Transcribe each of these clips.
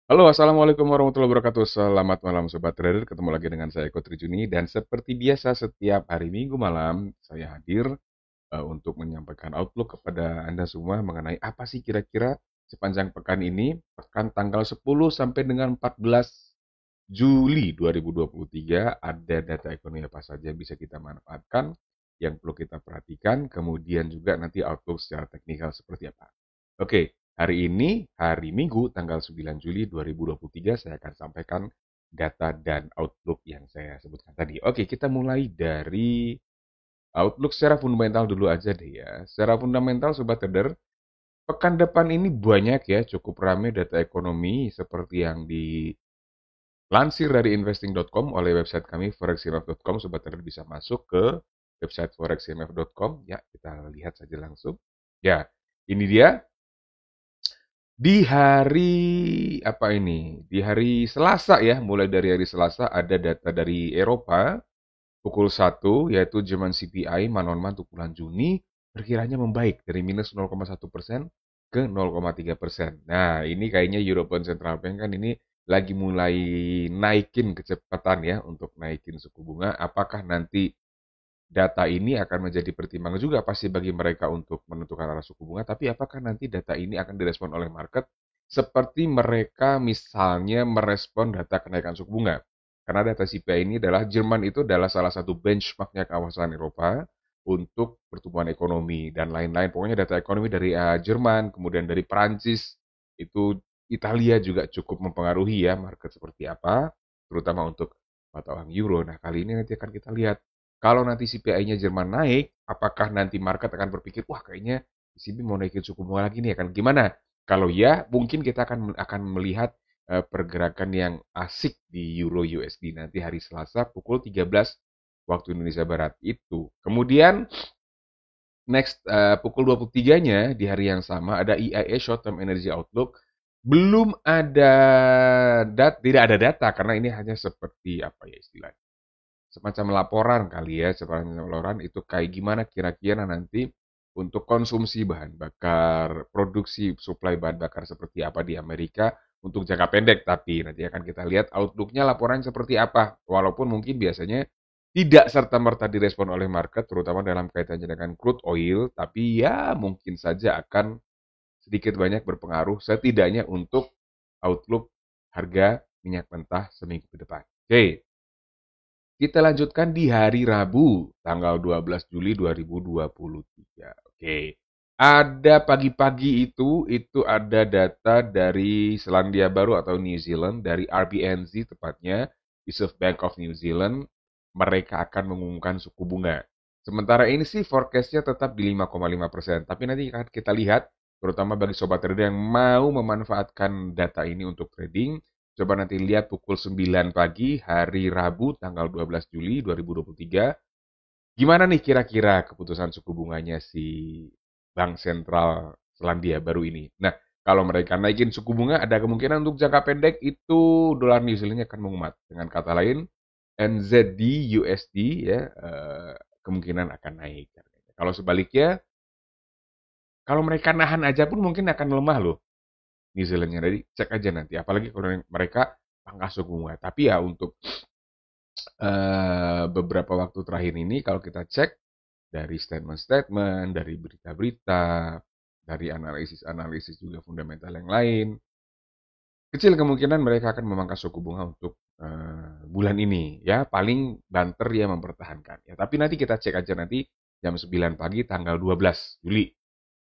Halo, Assalamualaikum warahmatullahi wabarakatuh. Selamat malam Sobat Trader. Ketemu lagi dengan saya Eko Trijuni. Dan seperti biasa setiap hari Minggu malam, saya hadir untuk menyampaikan outlook kepada Anda semua mengenai apa sih kira-kira sepanjang pekan ini, pekan tanggal 10 sampai dengan 14 Juli 2023, ada data ekonomi apa saja bisa kita manfaatkan, yang perlu kita perhatikan, kemudian juga nanti outlook secara teknikal seperti apa. Oke, hari ini, hari Minggu, tanggal 9 Juli 2023, saya akan sampaikan data dan outlook yang saya sebutkan tadi. Oke, kita mulai dari outlook secara fundamental dulu aja deh ya. Secara fundamental, Sobat Trader, pekan depan ini banyak ya, cukup ramai data ekonomi seperti yang dilansir dari investing.com oleh website kami, foreximf.com. Sobat Trader bisa masuk ke website foreximf.com. Ya, kita lihat saja langsung. Ya, ini dia. Di hari apa ini? Di hari Selasa ya, mulai dari hari Selasa ada data dari Eropa pukul 1 yaitu Jerman CPI man-on-man untuk bulan Juni perkiranya membaik dari minus 0,1% ke 0,3%. Nah, ini kayaknya European Central Bank kan ini lagi mulai naikin kecepatan ya untuk naikin suku bunga. Apakah nanti data ini akan menjadi pertimbangan juga pasti bagi mereka untuk menentukan arah suku bunga, tapi apakah nanti data ini akan direspon oleh market seperti mereka misalnya merespon data kenaikan suku bunga. Karena data CPI ini adalah Jerman itu adalah salah satu benchmarknya kawasan Eropa untuk pertumbuhan ekonomi dan lain-lain. Pokoknya data ekonomi dari Jerman, kemudian dari Perancis, itu Italia juga cukup mempengaruhi ya market seperti apa, terutama untuk mata uang euro. Nah, kali ini nanti akan kita lihat kalau nanti CPI-nya Jerman naik, apakah nanti market akan berpikir, wah kayaknya ECB mau naikin suku bunga lagi nih, akan gimana? Kalau ya, mungkin kita akan melihat pergerakan yang asik di Euro USD nanti hari Selasa pukul 13 waktu Indonesia Barat itu. Kemudian next pukul 23-nya di hari yang sama ada EIA Short Term Energy Outlook. Belum ada tidak ada data karena ini hanya seperti apa ya istilahnya semacam laporan kali ya, semacam laporan itu kayak gimana kira-kira nanti untuk konsumsi bahan bakar, produksi suplai bahan bakar seperti apa di Amerika untuk jangka pendek. Tapi nanti akan kita lihat outlook-nya laporan seperti apa. Walaupun mungkin biasanya tidak serta-merta direspon oleh market, terutama dalam kaitannya dengan crude oil, tapi ya mungkin saja akan sedikit banyak berpengaruh setidaknya untuk outlook harga minyak mentah seminggu ke depan. Oke, kita lanjutkan di hari Rabu, tanggal 12 Juli 2023. Oke. Ada pagi-pagi itu ada data dari Selandia Baru atau New Zealand, dari RBNZ tepatnya, Reserve Bank of New Zealand, mereka akan mengumumkan suku bunga. Sementara ini sih forecast-nya tetap di 5,5%, tapi nanti akan kita lihat, terutama bagi sobat trader yang mau memanfaatkan data ini untuk trading, coba nanti lihat pukul 9 pagi hari Rabu tanggal 12 Juli 2023. Gimana nih kira-kira keputusan suku bunganya si Bank Sentral Selandia Baru ini? Nah, kalau mereka naikin suku bunga, ada kemungkinan untuk jangka pendek itu dolar New Zealand akan menguat. Dengan kata lain, NZD USD ya kemungkinan akan naik. Kalau sebaliknya, kalau mereka nahan aja pun mungkin akan melemah loh. New Zealandnya. Jadi cek aja nanti. Apalagi kalau mereka pangkas suku bunga. Tapi ya untuk beberapa waktu terakhir ini kalau kita cek dari statement-statement, dari berita-berita, dari analisis-analisis juga fundamental yang lain, kecil kemungkinan mereka akan memangkas suku bunga untuk bulan ini. Ya, paling banter ya mempertahankan. Ya, tapi nanti kita cek aja nanti jam 9 pagi tanggal 12 Juli.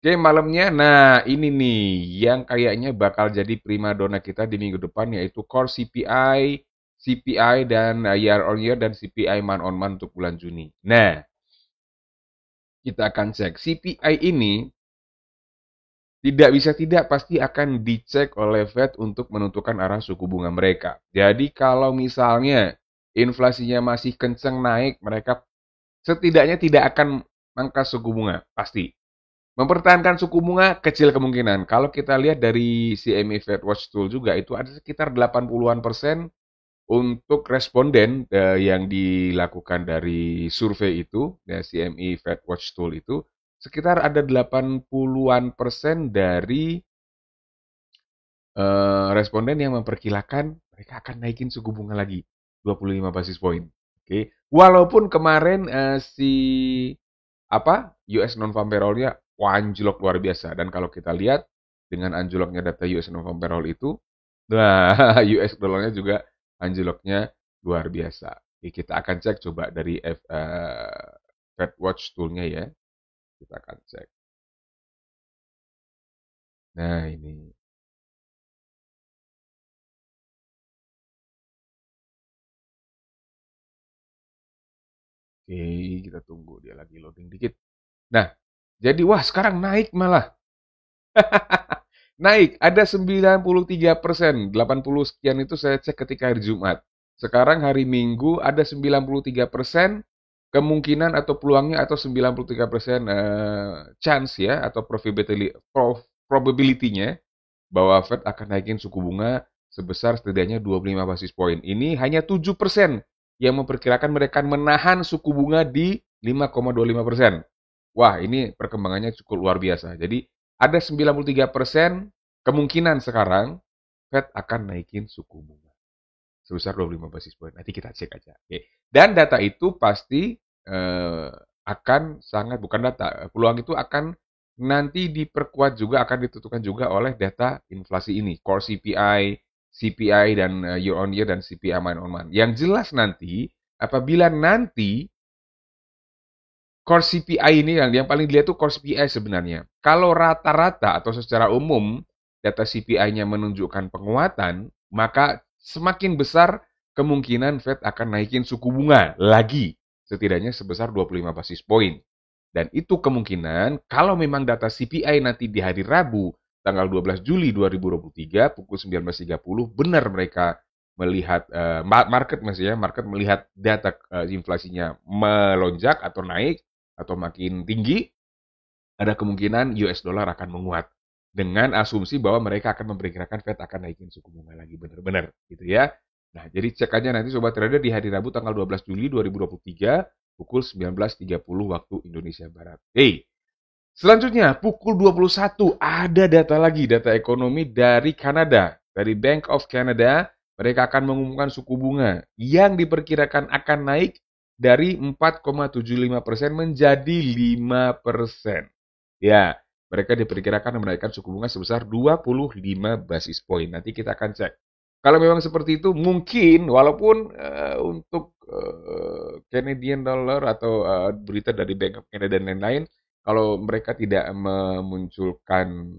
Oke, malamnya. Nah, ini nih yang kayaknya bakal jadi primadona kita di minggu depan yaitu core CPI, CPI dan year on year dan CPI month on month untuk bulan Juni. Nah, kita akan cek CPI ini tidak bisa tidak pasti akan dicek oleh Fed untuk menentukan arah suku bunga mereka. Jadi kalau misalnya inflasinya masih kenceng naik, mereka setidaknya tidak akan mangkas suku bunga, pasti. Mempertahankan suku bunga kecil kemungkinan. Kalau kita lihat dari CME Fed Watch Tool juga itu ada sekitar 80-an% untuk responden yang dilakukan dari survei itu, ya, CME Fed Watch Tool itu sekitar ada 80-an% dari responden yang memperkirakan mereka akan naikin suku bunga lagi 25 basis point. Oke, walaupun kemarin si apa US non-farm payroll-nya anjlok luar biasa dan kalau kita lihat dengan anjloknya data US non-farm payroll itu, nah US dollarnya juga anjloknya luar biasa. Oke, kita akan cek coba dari Fed Watch tool-nya ya. Kita akan cek. Nah, ini. Oke, kita tunggu dia lagi loading dikit. Nah, jadi wah sekarang naik malah. Naik, ada 93%, 80 sekian itu saya cek ketika hari Jumat. Sekarang hari Minggu ada 93% kemungkinan atau peluangnya atau 93% chance ya atau probability-nya bahwa Fed akan naikin suku bunga sebesar setidaknya 25 basis poin. Ini hanya 7% yang memperkirakan mereka menahan suku bunga di 5,25%. Wah, ini perkembangannya cukup luar biasa. Jadi, ada 93% kemungkinan sekarang Fed akan naikin suku bunga sebesar 25 basis point. Nanti kita cek aja. Oke. Dan data itu pasti akan sangat, bukan data, peluang itu akan nanti diperkuat juga, akan ditentukan juga oleh data inflasi ini, core CPI, CPI dan year on year dan CPI month on month. Yang jelas nanti, apabila nanti core CPI ini yang paling dilihat itu core CPI sebenarnya. Kalau rata-rata atau secara umum data CPI-nya menunjukkan penguatan, maka semakin besar kemungkinan Fed akan naikin suku bunga lagi setidaknya sebesar 25 basis point. Dan itu kemungkinan kalau memang data CPI nanti di hari Rabu tanggal 12 Juli 2023 pukul 19.30 benar mereka melihat market melihat data inflasinya melonjak atau naik atau makin tinggi, ada kemungkinan US dollar akan menguat dengan asumsi bahwa mereka akan memperkirakan Fed akan naikin suku bunga lagi benar-benar gitu ya. Nah, jadi cek aja nanti sobat trader di hari Rabu tanggal 12 Juli 2023 pukul 19.30 waktu Indonesia Barat. Selanjutnya pukul 21 ada data lagi, data ekonomi dari Kanada, dari Bank of Canada. Mereka akan mengumumkan suku bunga yang diperkirakan akan naik dari 4,75% menjadi 5%. Ya, mereka diperkirakan menaikkan suku bunga sebesar 25 basis point. Nanti kita akan cek. Kalau memang seperti itu, mungkin walaupun untuk Canadian dollar atau berita dari Bank of Canada dan lain-lain, kalau mereka tidak memunculkan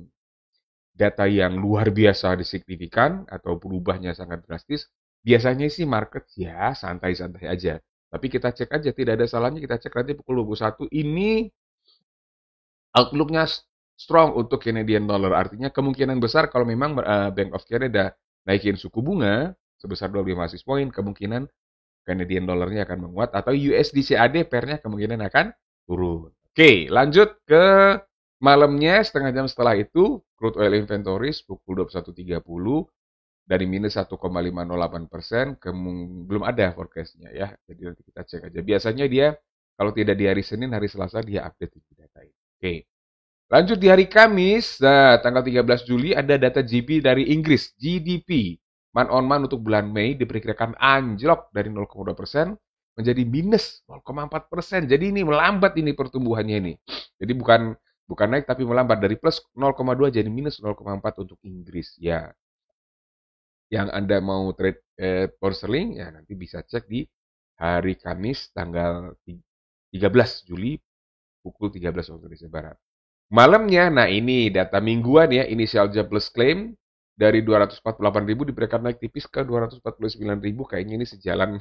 data yang luar biasa signifikan atau berubahnya sangat drastis, biasanya sih market ya santai-santai aja. Tapi kita cek aja, tidak ada salahnya kita cek nanti pukul 21 ini outlook-nya strong untuk Canadian dollar. Artinya kemungkinan besar kalau memang Bank of Canada naikin suku bunga sebesar 25 basis point, kemungkinan Canadian dollarnya akan menguat atau USD CAD pairnya kemungkinan akan turun. Oke, lanjut ke malamnya setengah jam setelah itu crude oil inventories pukul 21.30 dari minus 1,508%, belum ada forecastnya ya. Jadi nanti kita cek aja. Biasanya dia kalau tidak di hari Senin, hari Selasa dia update data ini. Oke. Lanjut di hari Kamis, tanggal 13 Juli ada data GDP dari Inggris, GDP. Month on month untuk bulan Mei diperkirakan anjlok dari 0,2% menjadi minus 0,4%. Jadi ini melambat ini pertumbuhannya ini. Jadi bukan naik tapi melambat dari plus 0,2 jadi minus 0,4 untuk Inggris ya. Yang Anda mau trade pound sterling ya nanti bisa cek di hari Kamis tanggal 13 Juli pukul 13 waktu Indonesia Barat. Malamnya, nah ini data mingguan ya, initial jobless claim dari 248.000 diperkirakan naik tipis ke 249.000. Kayaknya ini sejalan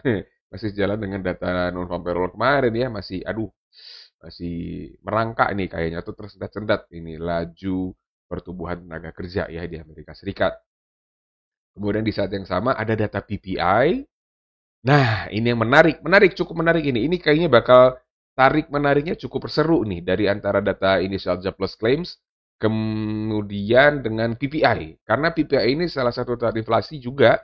masih sejalan dengan data non farm payroll kemarin ya, masih merangkak ini kayaknya tuh tersendat-sendat ini laju pertumbuhan tenaga kerja ya di Amerika Serikat. Kemudian di saat yang sama ada data PPI. Nah, ini yang cukup menarik ini. Ini kayaknya bakal menariknya cukup seru nih dari antara data initial jobless claims kemudian dengan PPI. Karena PPI ini salah satu data inflasi juga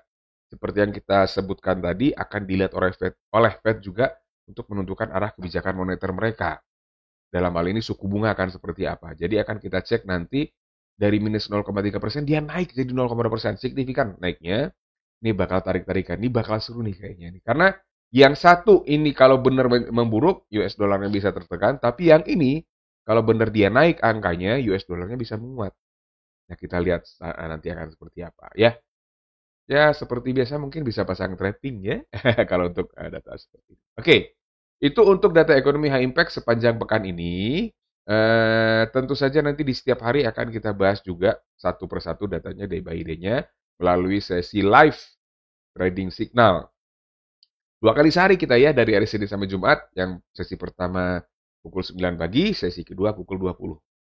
seperti yang kita sebutkan tadi akan dilihat oleh Fed juga untuk menentukan arah kebijakan moneter mereka. Dalam hal ini suku bunga akan seperti apa. Jadi akan kita cek nanti dari minus 0,3% dia naik jadi 0,2%, signifikan naiknya. Ini bakal tarik-tarikan, ini bakal seru nih kayaknya nih. Karena yang satu ini kalau benar memburuk, US dollarnya bisa tertekan, tapi yang ini kalau benar dia naik angkanya, US dollarnya bisa menguat. Nah, kita lihat nanti akan seperti apa ya. Ya, seperti biasa mungkin bisa pasang trading ya, kalau untuk data seperti ini. Oke, itu untuk data ekonomi high impact sepanjang pekan ini. Tentu saja nanti di setiap hari akan kita bahas juga satu persatu datanya day by day-nya melalui sesi live trading signal. 2 kali sehari kita ya, dari hari Senin sampai Jumat, yang sesi pertama pukul 9 pagi, sesi kedua pukul 20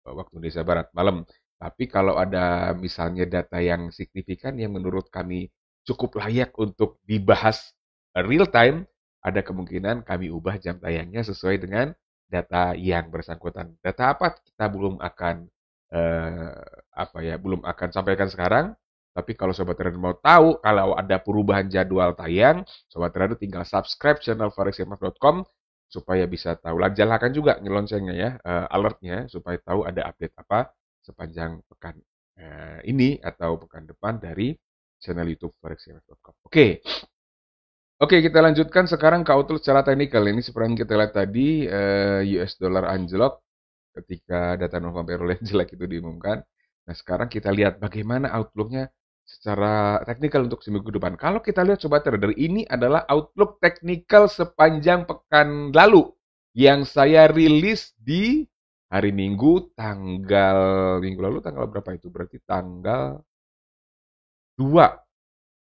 waktu Indonesia Barat malam. Tapi kalau ada misalnya data yang signifikan yang menurut kami cukup layak untuk dibahas real time, ada kemungkinan kami ubah jam tayangnya sesuai dengan data yang bersangkutan. Data apa kita belum akan belum akan sampaikan sekarang. Tapi kalau Sobat Trader mau tahu kalau ada perubahan jadwal tayang, Sobat Trader tinggal subscribe channel forexmf.com supaya bisa tahu. Nyalakan juga loncengnya ya, alertnya supaya tahu ada update apa sepanjang pekan ini atau pekan depan dari channel YouTube forexmf.com. Oke. Oke, kita lanjutkan sekarang ke outlook secara teknikal. Ini seperti yang kita lihat tadi, US dollar anjlok ketika data non-farm payroll yang jelek itu diumumkan. Nah, sekarang kita lihat bagaimana outlook-nya secara teknikal untuk seminggu depan. Kalau kita lihat Sobat Trader, ini adalah outlook teknikal sepanjang pekan lalu yang saya rilis di hari Minggu minggu lalu tanggal berapa itu? Berarti tanggal 2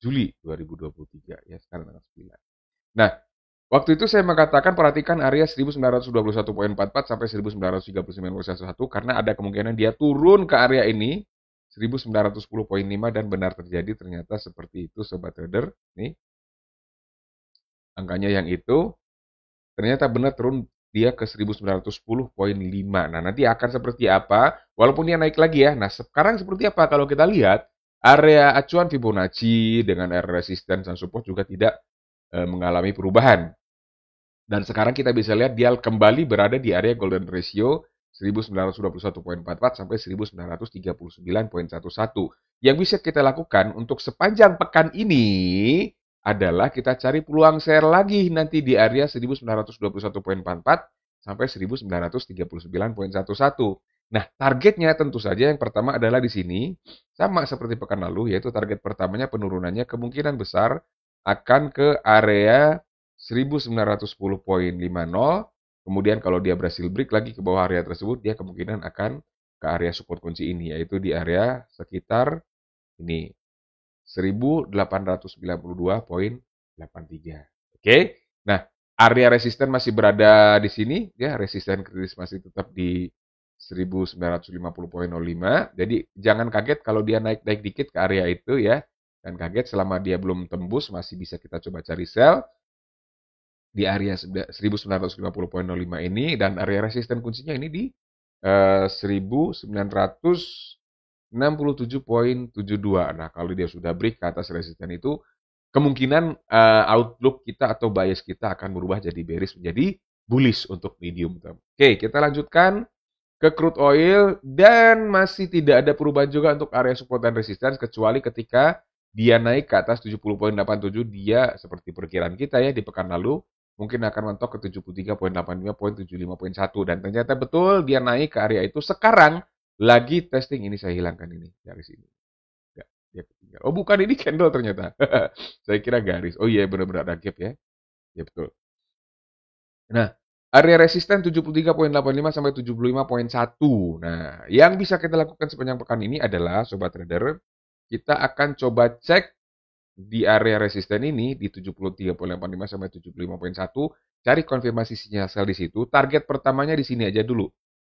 Juli 2023 ya, sekarang tanggal 9. Nah, waktu itu saya mengatakan perhatikan area 1921,44 sampai 1939,11 karena ada kemungkinan dia turun ke area ini 1910,5 dan benar terjadi ternyata seperti itu Sobat Trader. Nih, angkanya yang itu ternyata benar turun dia ke 1910,5. Nah, nanti akan seperti apa? Walaupun dia naik lagi ya. Nah, sekarang seperti apa? Kalau kita lihat area acuan Fibonacci dengan area resistance dan support juga tidak mengalami perubahan. Dan sekarang kita bisa lihat dia kembali berada di area golden ratio 1921,44 sampai 1939,11. Yang bisa kita lakukan untuk sepanjang pekan ini adalah kita cari peluang share lagi nanti di area 1921,44 sampai 1939,11. Nah, targetnya tentu saja yang pertama adalah di sini, sama seperti pekan lalu, yaitu target pertamanya penurunannya kemungkinan besar akan ke area 1910,50. Kemudian kalau dia berhasil break lagi ke bawah area tersebut, dia kemungkinan akan ke area support kunci ini, yaitu di area sekitar ini 1892,83. Oke. Nah, area resisten masih berada di sini ya, resisten kritis masih tetap di 1950,05. Jadi jangan kaget kalau dia naik-naik dikit ke area itu ya. Dan kaget selama dia belum tembus masih bisa kita coba cari sell di area 1950,05 ini dan area resisten kuncinya ini di 1967,72. Nah, kalau dia sudah break ke atas resisten itu, kemungkinan outlook kita atau bias kita akan berubah jadi bearish menjadi bullish untuk medium term. Oke, kita lanjutkan ke crude oil dan masih tidak ada perubahan juga untuk area support dan resistance kecuali ketika dia naik ke atas 70,87 dia seperti perkiraan kita ya di pekan lalu mungkin akan mentok ke 73,85.75.1 dan ternyata betul dia naik ke area itu. Sekarang lagi testing, ini saya hilangkan ini garis ini. Enggak, dia ketinggal. Oh, bukan, ini candle ternyata. Saya kira garis. Oh iya, benar-benar ada gap ya. Ya betul. Nah, area resisten 73,85 sampai 75,1. Nah, yang bisa kita lakukan sepanjang pekan ini adalah Sobat Trader, kita akan coba cek di area resisten ini di 73,85 sampai 75,1, cari konfirmasi sinyal sell di situ. Target pertamanya di sini aja dulu.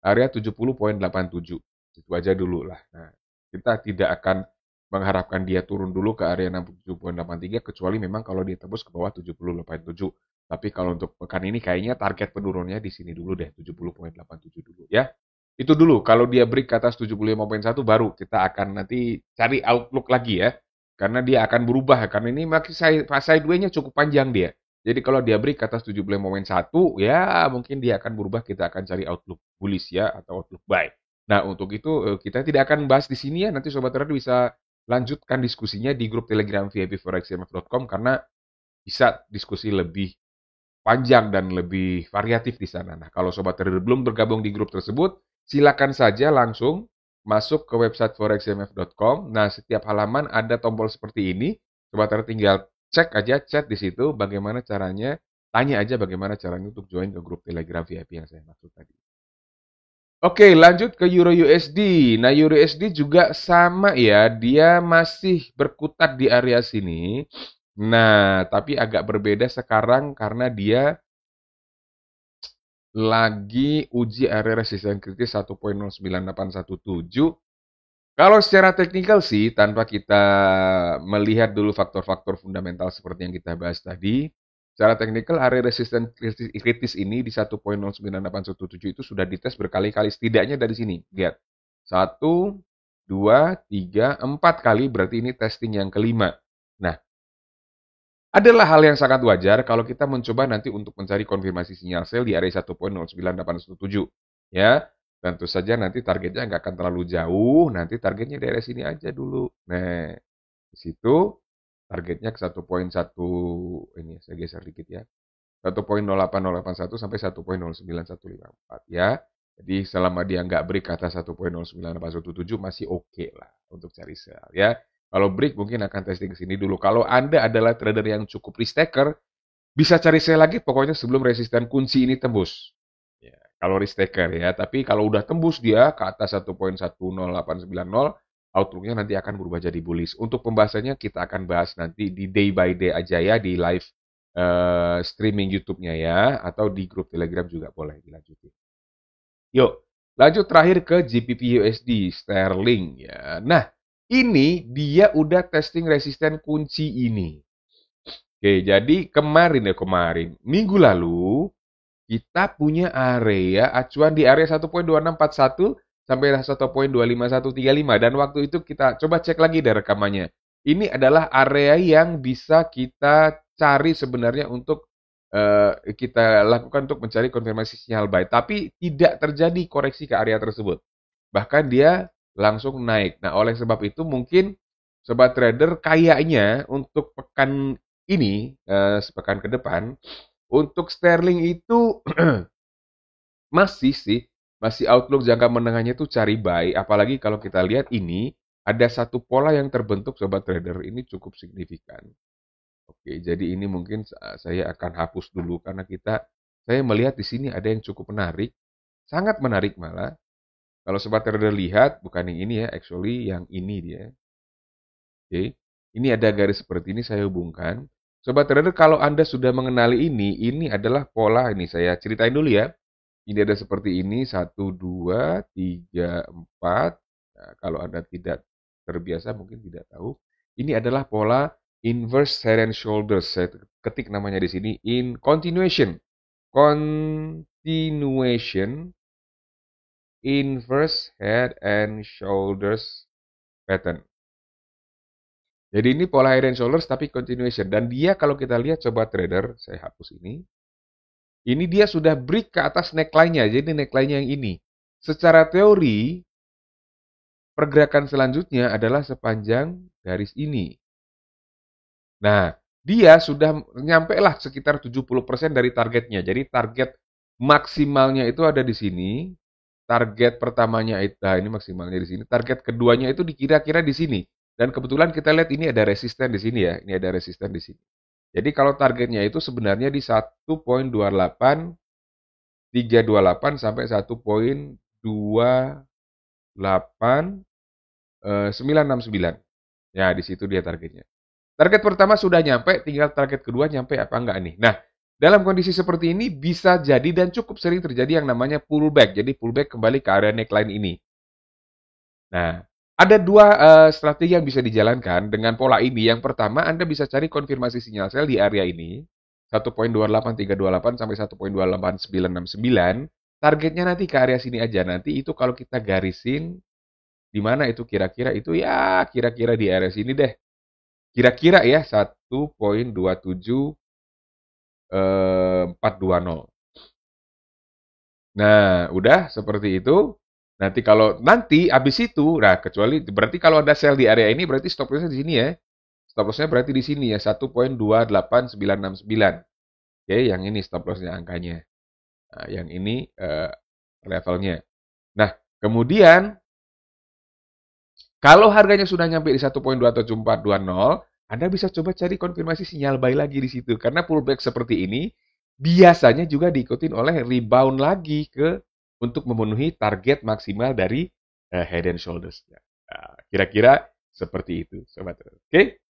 Area 70,87. Itu aja dulu lah. Nah, kita tidak akan mengharapkan dia turun dulu ke area 67,83 kecuali memang kalau dia tembus ke bawah 70,87. Tapi kalau untuk pekan ini kayaknya target penurunnya di sini dulu deh, 70,87 dulu ya. Itu dulu, kalau dia break ke atas 75,1 baru kita akan nanti cari outlook lagi ya. Karena dia akan berubah, karena ini masih sideway-nya cukup panjang dia. Jadi kalau dia break ke atas 75,1, ya mungkin dia akan berubah, kita akan cari outlook bullish ya, atau outlook buy. Nah, untuk itu kita tidak akan bahas di sini ya. Nanti Sobat Trader bisa lanjutkan diskusinya di grup Telegram VIP forexmf.com karena bisa diskusi lebih panjang dan lebih variatif di sana. Nah, kalau Sobat Trader belum bergabung di grup tersebut, silakan saja langsung masuk ke website forexmf.com. Nah, setiap halaman ada tombol seperti ini. Sobat Trader tinggal cek aja chat di situ bagaimana caranya, tanya aja bagaimana caranya untuk join ke grup Telegram VIP yang saya maksud tadi. Oke, lanjut ke Euro USD. Nah, Euro USD juga sama ya, dia masih berkutat di area sini. Nah, tapi agak berbeda sekarang karena dia lagi uji area resisten kritis 1.09817. Kalau secara teknikal sih, tanpa kita melihat dulu faktor-faktor fundamental seperti yang kita bahas tadi, secara teknikal area resisten kritis ini di 1.09817 itu sudah dites berkali-kali, setidaknya dari sini. Lihat, 1, 2, 3, 4 kali, berarti ini testing yang kelima. Nah, adalah hal yang sangat wajar kalau kita mencoba nanti untuk mencari konfirmasi sinyal sell di area 1.09817. Ya, tentu saja nanti targetnya nggak akan terlalu jauh, nanti targetnya di area sini aja dulu. Nah, di situ targetnya ke 1.1, ini saya geser dikit ya. 1.08081 sampai 1.09154 ya. Jadi selama dia nggak break ke atas 1.09817 masih oke lah untuk cari sell ya. Kalau break mungkin akan testing ke sini dulu. Kalau Anda adalah trader yang cukup risk taker, bisa cari sell lagi pokoknya sebelum resisten kunci ini tembus. Ya, kalau risk taker ya, tapi kalau udah tembus dia ke atas 1.10890, outlooknya nanti akan berubah jadi bullish. Untuk pembahasannya kita akan bahas nanti di day by day aja ya di live streaming YouTube-nya ya, atau di grup Telegram juga boleh dilanjutin. Yuk, lanjut terakhir ke GBP USD Sterling ya. Nah, ini dia udah testing resisten kunci ini. Oke, jadi kemarin, minggu lalu kita punya area acuan di area 1.2641 sampai 1.25135 dan waktu itu kita coba cek lagi dari rekamannya. Ini adalah area yang bisa kita cari sebenarnya untuk kita lakukan untuk mencari konfirmasi sinyal buy, tapi tidak terjadi koreksi ke area tersebut. Bahkan dia langsung naik. Nah, oleh sebab itu mungkin sobat trader kayaknya untuk pekan ini sepekan ke depan untuk sterling itu masih sih, masih outlook jangka menengahnya itu cari buy, apalagi kalau kita lihat ini ada satu pola yang terbentuk sobat trader ini cukup signifikan. Oke, jadi ini mungkin saya akan hapus dulu karena saya melihat di sini ada yang cukup menarik, sangat menarik malah. Kalau sobat trader lihat bukan yang ini ya, actually yang ini dia. Oke, ini ada garis seperti ini saya hubungkan. Sobat trader kalau Anda sudah mengenali ini adalah pola ini saya ceritain dulu ya. Ini ada seperti ini, 1, 2, 3, 4. Nah, kalau Anda tidak terbiasa mungkin tidak tahu. Ini adalah pola inverse head and shoulders. Saya ketik namanya di sini. In continuation. Continuation. Inverse head and shoulders pattern. Jadi ini pola head and shoulders tapi continuation. Dan dia kalau kita lihat coba trader, saya hapus ini. Ini dia sudah break ke atas neckline-nya. Jadi neckline-nya yang ini. Secara teori, pergerakan selanjutnya adalah sepanjang garis ini. Nah, dia sudah nyampe lah sekitar 70% dari targetnya. Jadi target maksimalnya itu ada di sini. Target pertamanya itu, nah ini maksimalnya di sini. Target keduanya itu dikira-kira di sini. Dan kebetulan kita lihat ini ada resisten di sini ya. Ini ada resisten di sini. Jadi kalau targetnya itu sebenarnya di 1.28328 sampai 1.28969. Ya, di situ dia targetnya. Target pertama sudah nyampe, tinggal target kedua nyampe apa enggak nih. Nah, dalam kondisi seperti ini bisa jadi dan cukup sering terjadi yang namanya pullback. Jadi pullback kembali ke area neckline ini. Nah, ada dua strategi yang bisa dijalankan dengan pola ini. Yang pertama, Anda bisa cari konfirmasi sinyal sell di area ini. 1.28328 sampai 1.28969. Targetnya nanti ke area sini aja. Nanti itu kalau kita garisin, di mana itu kira-kira itu ya kira-kira di area sini deh. Kira-kira ya 1.27420. Nah, udah seperti itu. Nanti kalau nanti habis itu, nah kecuali berarti kalau ada sell di area ini berarti stop lossnya di sini ya. Stop lossnya berarti di sini ya 1.28969. Oke, yang ini stop lossnya angkanya. Nah, yang ini levelnya. Nah, kemudian kalau harganya sudah nyampe di 1.27420, Anda bisa coba cari konfirmasi sinyal buy lagi di situ. Karena pullback seperti ini biasanya juga diikutin oleh rebound lagi untuk memenuhi target maksimal dari Head and Shoulders. Nah, kira-kira seperti itu, sobat. Oke?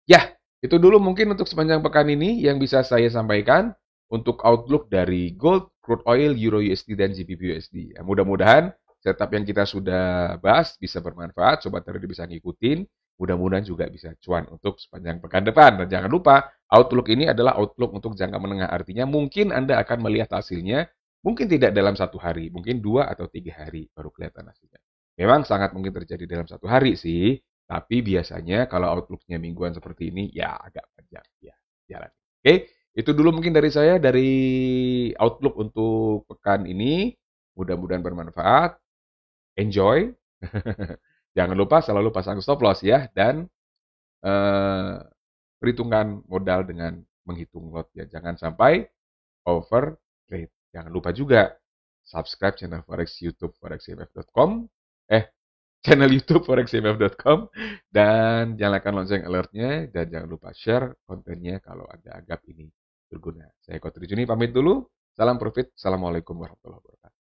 Ya, itu dulu mungkin untuk sepanjang pekan ini yang bisa saya sampaikan untuk outlook dari gold, crude oil, euro USD, dan GBP USD. Ya, mudah-mudahan setup yang kita sudah bahas bisa bermanfaat, sobat trader bisa ngikutin, mudah-mudahan juga bisa cuan untuk sepanjang pekan depan. Dan jangan lupa, outlook ini adalah outlook untuk jangka menengah, artinya mungkin Anda akan melihat hasilnya, mungkin tidak dalam 1 hari, mungkin 2 atau 3 hari baru kelihatan hasilnya. Memang sangat mungkin terjadi dalam 1 hari sih, tapi biasanya kalau outlook-nya mingguan seperti ini, ya agak panjang. Ya, jalan. Oke, itu dulu mungkin dari saya, dari outlook untuk pekan ini. Mudah-mudahan bermanfaat. Enjoy. Jangan lupa selalu pasang stop loss ya. Dan perhitungkan modal dengan menghitung lot ya. Jangan sampai over trade. Jangan lupa juga subscribe channel Forex YouTube forexcmf.com. Channel YouTube forexcmf.com dan nyalakan lonceng alertnya dan jangan lupa share kontennya kalau Anda anggap ini berguna. Saya Kotri Juni pamit dulu. Salam profit. Assalamualaikum warahmatullahi wabarakatuh.